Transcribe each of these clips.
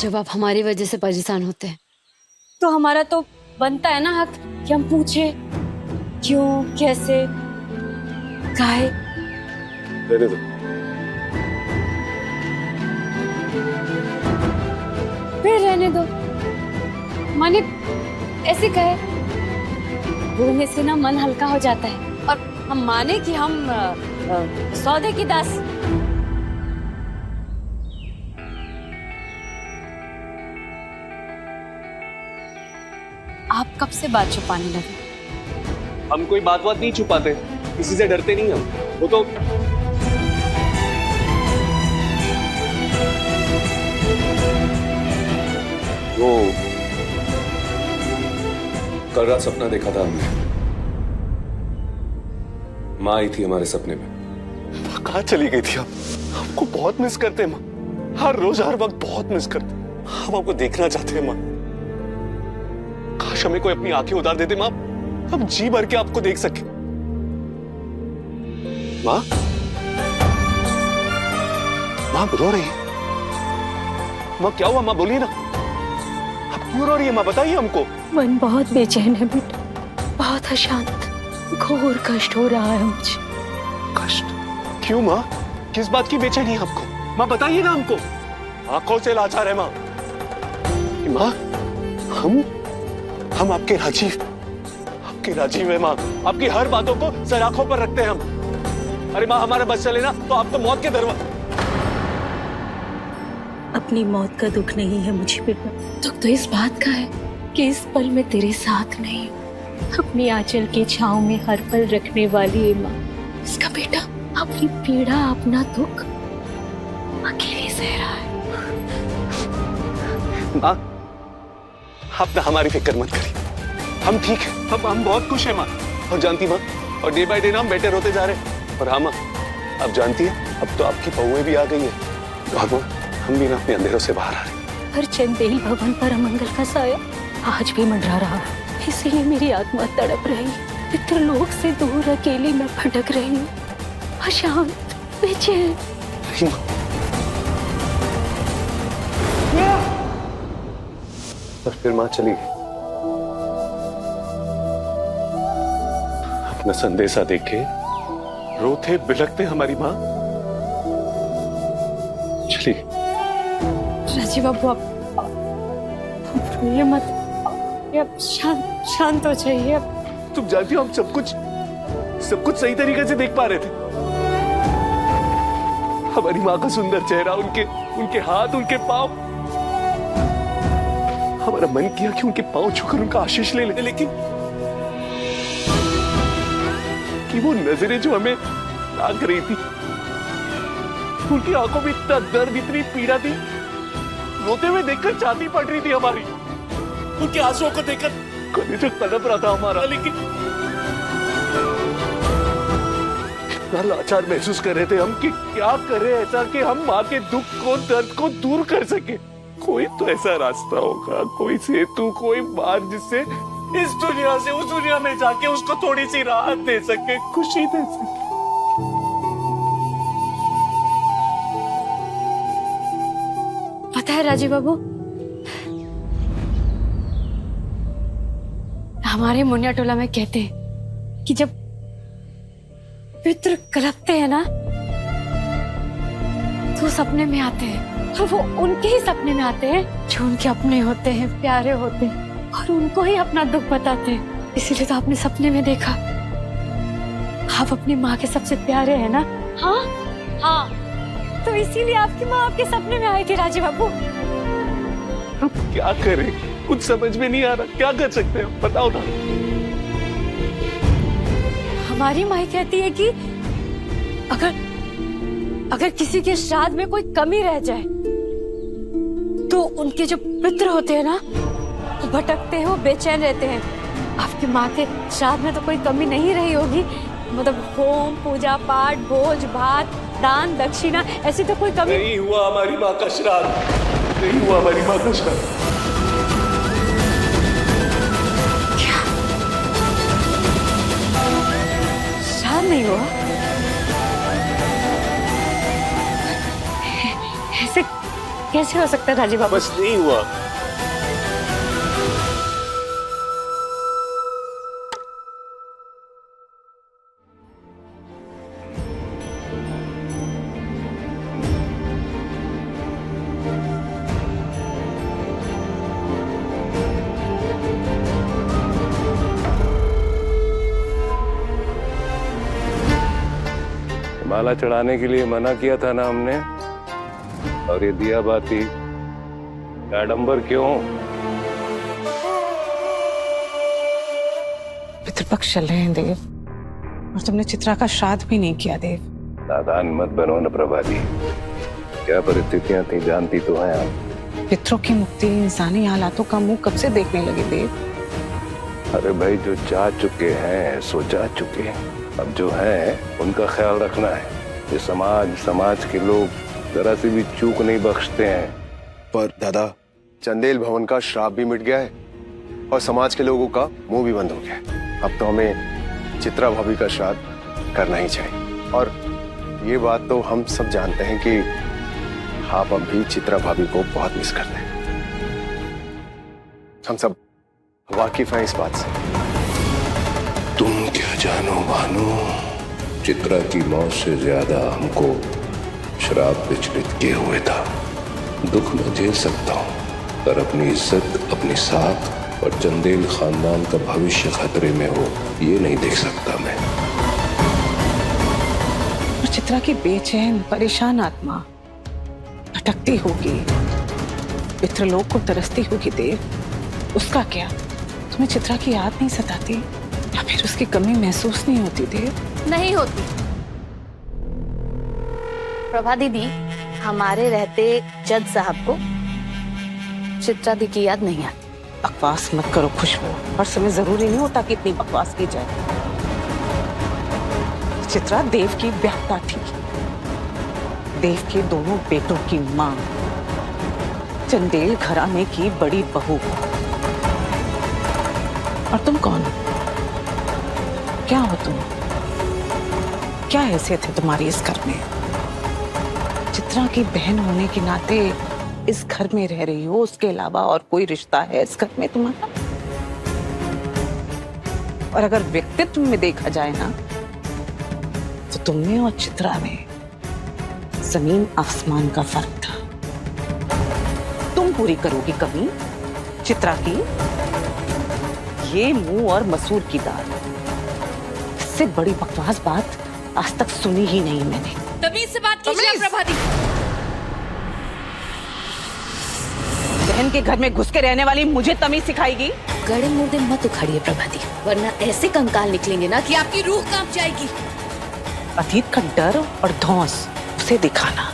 जब आप हमारी वजह से परेशान होते हैं तो हमारा तो बनता है ना हक कि हम पूछे क्यों, कैसे, काहे। रहने दो। फिर रहने दो, माने ऐसे कहे, बोलने से ना मन हल्का हो जाता है और हम माने कि हम सौदे की दास। आप कब से बात छुपाने लगे? हम कोई बात नहीं छुपाते, किसी से डरते नहीं हम। वो तो वो कल रात सपना देखा था हमने। माँ आई थी हमारे सपने में। कहाँ चली गई थी आप? हमको बहुत मिस करते हैं माँ, हर रोज हर वक्त बहुत मिस करते हैं। हम आपको देखना चाहते हैं माँ। काश हमें कोई अपनी आंखें उतार देते माँ, हम जी भर के आपको देख सके। माँ, माँ रो रही है? माँ क्या हुआ? माँ बोलिए ना, आप क्यों रो रही है? माँ बताइए हमको। मन बहुत बेचैन है बेटा, बहुत अशांत, घोर कष्ट हो रहा है मुझे। कष्ट? क्यों माँ? किस बात की बेचैनी है आपको? माँ बताइए ना हमको। आंखों से लाचार है माँ। माँ हम आपके राजीव है माँ। आपकी हर बातों को सर आंखों पर रखते हैं हम। अरे माँ हमारा बस चले ना तो आपको मौत के दरवाजे। अपनी मौत का दुख नहीं है मुझे बेटा, दुख तो इस बात का है कि इस पल में तेरे साथ नहीं हूं। अपनी आंचल की छांव में हर पल रखने वाली है माँ। इसका बेटा अपनी पीड़ा, अपना दुख अकेले सह रहा है। माँ आप ना हमारी फिक्र मत करिए, हम ठीक है, हम बहुत खुश हैं माँ। और जानती माँ, और डे बाय डे ना हम बेटर होते जा रहे हैं। और हाँ माँ, आप जानती है अब तो आपकी बहुएं भी आ गई है और हम भी ना अपने अंधेरों से बाहर आ रहे हैं। हर चंदेल भवन पर अमंगल का साया आज भी मंडरा रहा है, इसीलिए मेरी आत्मा तड़प रही है। पितृलोक से दूर अकेली मैं भटक रही हूँ, अशांत, बेचैन। नहीं माँ, और फिर माँ चली गई। अपना संदेशा देखे रोते बिलखते हमारी माँ चली गई। राजीव बाबू आप रोइए मत, आप शांत हो जाइए। तुम जानती हो हम सब कुछ सही तरीके से देख पा रहे थे। हमारी माँ का सुंदर चेहरा, उनके हाथ, उनके पांव। हमारा मन किया कि उनके पांव छूकर उनका आशीष ले ले, लेकिन कि वो नजरें जो हमें ताक रही थी, उनकी आंखों में इतना दर्द, इतनी पीड़ा थी। रोते हुए देखकर छाती फट रही थी हमारी। उनके आंसुओं को देखकर कलेजा तड़प रहा था हमारा। लेकिन इतना लाचार महसूस कर रहे थे हम कि क्या करें ऐसा कि हम माँ के दुख को, दर्द को दूर कर सके। कोई तो ऐसा रास्ता होगा, कोई सेतु, कोई मार्ग जिससे इस दुनिया से उस दुनिया में जाके उसको थोड़ी सी राहत दे सके, खुशी दे सके। पता है राजीव बाबू, हमारे मुनिया टोला में कहते हैं कि जब पितृ कलपते हैं ना तो सपने में आते हैं, और वो उनके ही सपने में आते हैं जो उनके अपने होते हैं, प्यारे होते हैं, और उनको ही अपना दुख बताते हैं। इसीलिए तो आपने सपने में देखा आप अपनी माँ के सबसे प्यारे हैं ना। हाँ हाँ, तो इसीलिए आपकी माँ आपके सपने में आई थी राजीव बाबू। हम क्या करें, कुछ समझ में नहीं आ रहा, क्या कर सकते हैं बताओ ना। हमारी माँ कहती है कि अगर किसी के श्राद्ध में कोई कमी रह जाए तो उनके जो पितृ होते हैं ना वो भटकते हैं, वो बेचैन रहते हैं। आपकी माँ के श्राद्ध में तो कोई कमी नहीं रही होगी, मतलब होम, पूजा पाठ, भोज भात, दान दक्षिणा, ऐसी तो कोई कमी नहीं हुआ। हमारी माँ का श्राद्ध नहीं हुआ, हमारी माँ का श्राद्ध। क्या श्राद्ध नहीं हुआ? कैसे हो सकता है राजीव बाबू? बस नहीं हुआ। माला चढ़ाने के लिए मना किया था ना हमने, और ये दिया बाती आडंबर क्यों? पितृपक्ष चल रहे हैं देव, और तुमने चित्रा का श्राद्ध भी नहीं किया देव। नादान मत बनो न प्रभादी, क्या परिस्थितियां थी जानती तो हैं आप। पितरों की मुक्ति इंसानी हालातों का मुंह कब से देखने लगे देव? अरे भाई, जो जा चुके हैं सो जा चुके हैं, अब जो है उनका ख्याल रखना है। ये समाज के लोग जरा सी भी चूक नहीं बख्शते हैं। पर दादा, चंदेल भवन का श्राप भी मिट गया है और समाज के लोगों का मुंह भी बंद हो गया है। अब तो हमें चित्रा भाभी का श्राद्ध करना ही चाहिए। और ये बात तो हम सब जानते हैं कि आप अब भी चित्रा भाभी को बहुत मिस करते हैं। हम सब वाकिफ हैं इस बात से। तुम क्या जानो भानु, चित्रा की मौत से ज्यादा हमको शराब विचलित किए हुए था। दुख मैं झेल सकता हूँ, पर अपनी इज्जत, अपनी साख और चंदेल खानदान का भविष्य खतरे में हो, ये नहीं देख सकता मैं। और चित्रा की बेचैन परेशान आत्मा भटकती होगी, पितृलोक को तरसती होगी देव। उसका क्या? तुम्हें चित्रा की याद नहीं सताती, या फिर उसकी कमी महसूस नहीं होती देव? नहीं होती प्रभा दीदी, हमारे रहते जज साहब को चित्रा दी की याद नहीं आती। बकवास मत करो खुशबू, हर समय जरूरी नहीं होता कि इतनी बकवास की जाए। चित्रा देव की ब्याहता थी, देव के दोनों बेटों की मां, चंदेल घराने की बड़ी बहू। और तुम कौन हो? क्या हो तुम? क्या हैसियत है तुम्हारी इस घर में? चित्रा की बहन होने के नाते इस घर में रह रही हो, उसके अलावा और कोई रिश्ता है इस घर में तुम्हारा? और अगर व्यक्तित्व में देखा जाए ना, तो तुमने और चित्रा में जमीन आसमान का फर्क था। तुम पूरी करोगी कमी चित्रा की? ये मुंह और मसूर की दाल, इससे बड़ी बकवास बात आज तक सुनी ही नहीं मैंने। तमीज से बात कीजिए प्रभा दी। बहन के घर में घुस के रहने वाली मुझे तमीज सिखाएगी? गड़े मुर्दे मत उखाड़िए प्रभादी, वरना ऐसे कंकाल निकलेंगे ना कि आपकी रूह कांप जाएगी। अतीत का डर और धौंस उसे दिखाना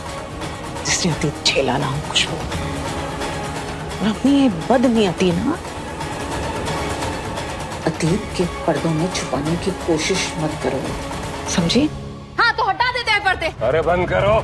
जिसने अतीत झेला ना हो खुशबू। और अपनी ये बदनीयती ना अतीत के पर्दों में छुपाने की कोशिश मत करो, समझी? हाँ तो हटा देते हैं पर्दे। अरे बंद करो।